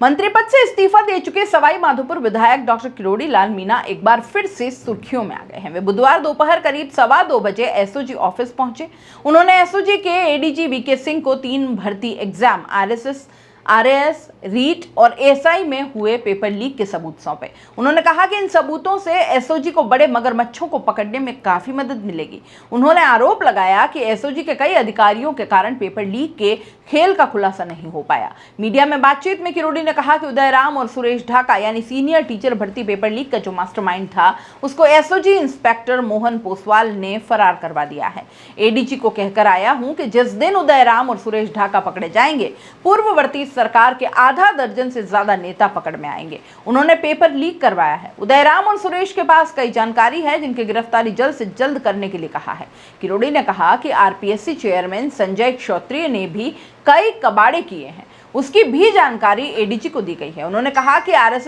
मंत्री पद से इस्तीफा दे चुके सवाई माधोपुर विधायक डॉक्टर किरोड़ी लाल मीणा एक बार फिर से सुर्खियों में आ गए हैं। वे बुधवार दोपहर करीब 2:15 बजे एसओजी ऑफिस पहुंचे। उन्होंने एसओजी के एडीजी वीके सिंह को 3 भर्ती एग्जाम आरएसएस, आरएएस, रीट और एसआई में हुए पेपर लीक के सबूत सौंपे। उन्होंने कहा कि इन सबूतों से एसओजी को बड़े मगरमच्छों को पकड़ने में काफी मदद मिलेगी। उन्होंने आरोप लगाया कि एसओजी के कई अधिकारियों के कारण पेपर लीक के खेल का खुलासा नहीं हो पाया। मीडिया में बातचीत में किरोड़ी ने कहा कि उदयराम और सुरेश ढाका यानी सीनियर टीचर भर्ती पेपर लीक का जो मास्टरमाइंड था, उसको एसओजी इंस्पेक्टर मोहन पोसवाल ने फरार करवा दिया है। एडीजी को कहकर आया हूं कि जिस दिन उदयराम और सुरेश ढाका पकड़े जाएंगे, पूर्ववर्ती सरकार के आधा दर्जन से ज्यादा नेता पकड़ में आएंगे। उन्होंने पेपर लीक करवाया है। उदयराम और सुरेश के पास कई जानकारी है जिनकी गिरफ्तारी जल्द से जल्द करने के लिए कहा है। किरोड़ी ने कहा कि आरपीएससी चेयरमैन संजय क्षत्रिय ने भी कई कबाड़े किए हैं, उसकी भी जानकारी एडीजी को दी गई है। उन्होंने कहा कि आरएस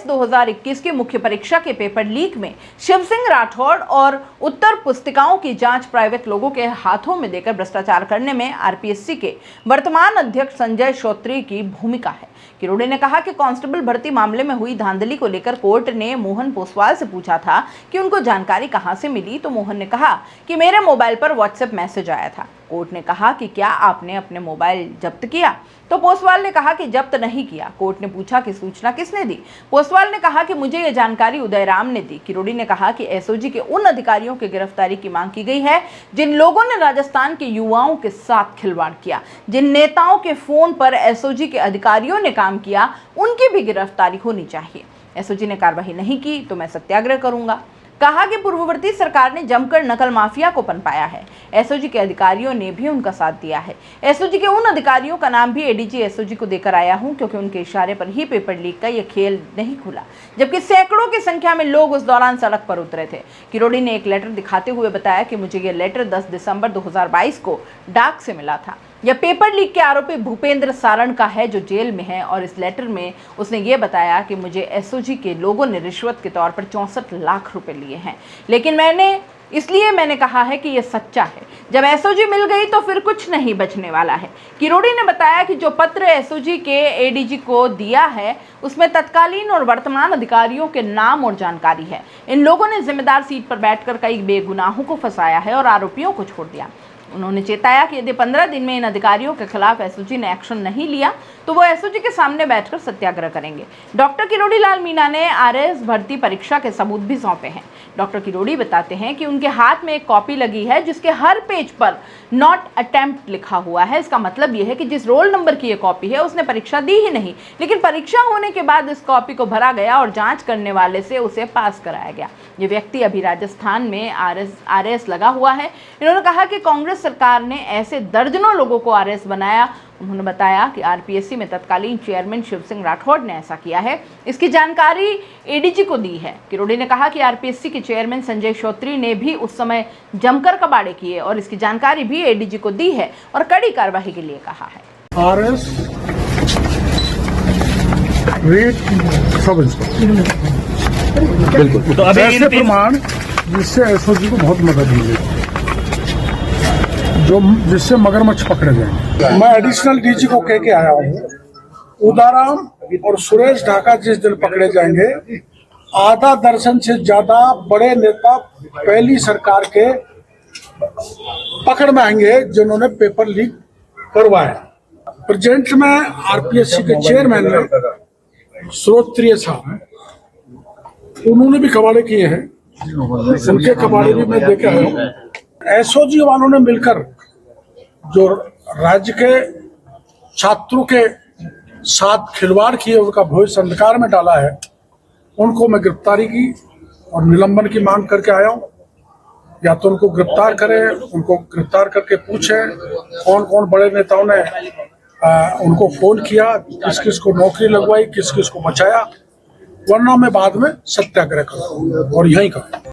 2021 की मुख्य परीक्षा के पेपर लीक में शिव सिंह राठौड़ और उत्तर पुस्तिकाओं की जांच प्राइवेट लोगों के हाथों में देकर भ्रष्टाचार करने में आरपीएससी के वर्तमान अध्यक्ष संजय क्षत्रिय की भूमिका है। किरोड़ी ने कहा कि कांस्टेबल भर्ती मामले में हुई धांधली को लेकर कोर्ट ने मोहन पोसवाल से पूछा था कि उनको जानकारी कहां से मिली, तो मोहन ने कहा कि मेरे मोबाइल पर व्हाट्सएप मैसेज आया था। कोर्ट ने कहा कि क्या आपने अपने मोबाइल जब्त किया, तो पोसवाल ने कहा कि जब्त नहीं किया। कोर्ट ने पूछा कि सूचना किसने दी, पोसवाल ने कहा कि मुझे यह जानकारी उदयराम ने दी। किरोड़ी ने कहा कि एसओजी के उन अधिकारियों की गिरफ्तारी की मांग की गई है जिन लोगों ने राजस्थान के युवाओं के साथ खिलवाड़ किया, जिन नेताओं के फोन पर एसओजी के अधिकारियों ने काम किया, उनकी भी गिरफ्तारी होनी चाहिए। एसओजी ने कार्रवाई नहीं की तो मैं सत्याग्रह करूंगा। कहा कि पूर्ववर्ती सरकार ने जमकर नकल माफिया को पनपाया है। एसओजी के अधिकारियों ने भी उनका साथ दिया है। एसओजी के उन अधिकारियों का नाम भी एडीजी एसओजी को देकर आया हूं क्योंकि उनके इशारे पर ही पेपर लीक का यह खेल नहीं खुला, जबकि सैकड़ों की संख्या में लोग उस दौरान सड़क पर उतरे थे। किरोड़ी ने एक लेटर दिखाते हुए बताया कि मुझे यह लेटर 10 दिसंबर 2022 को डाक से मिला था। यह पेपर लीक के आरोपी भूपेंद्र सारण का है जो जेल में है, और इस लेटर में उसने ये बताया कि मुझे एसओजी के लोगों ने रिश्वत के तौर पर 64 लाख रुपए लिए हैं, लेकिन मैंने कहा है कि यह सच्चा है। जब एसओजी मिल गई तो फिर कुछ नहीं बचने वाला है। किरोड़ी ने बताया कि जो पत्र एसओजी के एडीजी को दिया है उसमें तत्कालीन और वर्तमान अधिकारियों के नाम और जानकारी है। इन लोगों ने जिम्मेदार सीट पर बैठकर कई बेगुनाहों को फंसाया है और आरोपियों को छोड़ दिया। उन्होंने चेताया कि यदि 15 दिन में इन अधिकारियों के खिलाफ एसओजी ने एक्शन नहीं लिया तो वो एसओजी के सामने बैठकर सत्याग्रह करेंगे। डॉक्टर किरोड़ी लाल मीणा ने आरएएस भर्ती परीक्षा के सबूत भी सौंपे हैं। डॉक्टर किरोड़ी बताते हैं कि उनके हाथ में एक कॉपी लगी है जिसके हर पेज पर नॉट अटेम्प्ट लिखा हुआ है। इसका मतलब यह है कि जिस रोल नंबर की ये कॉपी है उसने परीक्षा दी ही नहीं, लेकिन परीक्षा होने के बाद इस कॉपी को भरा गया और जांच करने वाले से उसे पास कराया गया। ये व्यक्ति अभी राजस्थान में आरएएस लगा हुआ है। इन्होंने कहा कि कांग्रेस सरकार ने ऐसे दर्जनों लोगों को आरएएस बनाया। उन्होंने बताया कि आरपीएससी में तत्कालीन चेयरमैन शिव सिंह राठौड़ ने ऐसा किया है। इसकी जानकारी एडीजी को दी है। किरोड़ी ने कहा कि आरपीएससी के चेयरमैन संजय क्षत्रिय ने भी उस समय जमकर कबाड़े किए और इसकी जानकारी भी एडीजी को दी है और कड़ी कार्रवाई के लिए कहा है। आरएस रेट सब बिल्कुल तो अभी ऐसे प्रमाण जिससे एसओजी को बहुत मदद मिलेगी, जिससे मगरमच्छ पकड़े जाएंगे। मैं एडिशनल डीजी को कह के आया हूँ, उदयराम और सुरेश ढाका जिस दिन पकड़े जाएंगे, आधा दर्जन से ज्यादा बड़े नेता पहली सरकार के पकड़ में आएंगे जिन्होंने पेपर लीक करवाया। प्रेजेंट में आरपीएससी के चेयरमैन ने क्षत्रिय साहब, उन्होंने भी कबाड़े किए हैं, उनके कबाड़े भी मैं देखे आया हूँ। एसओजी वालों ने मिलकर जो राज्य के छात्रों के साथ खिलवाड़ किए, उनका भविष्य अंधकार में डाला है, उनको मैं गिरफ्तारी की और निलंबन की मांग करके आया हूँ। या तो उनको गिरफ्तार करें, उनको गिरफ्तार करके पूछें कौन कौन बड़े नेताओं ने उनको फोन किया, किस किस को नौकरी लगवाई, किस किस को बचाया, वरना मैं बाद में सत्याग्रह करूँ और यहीं करूँ।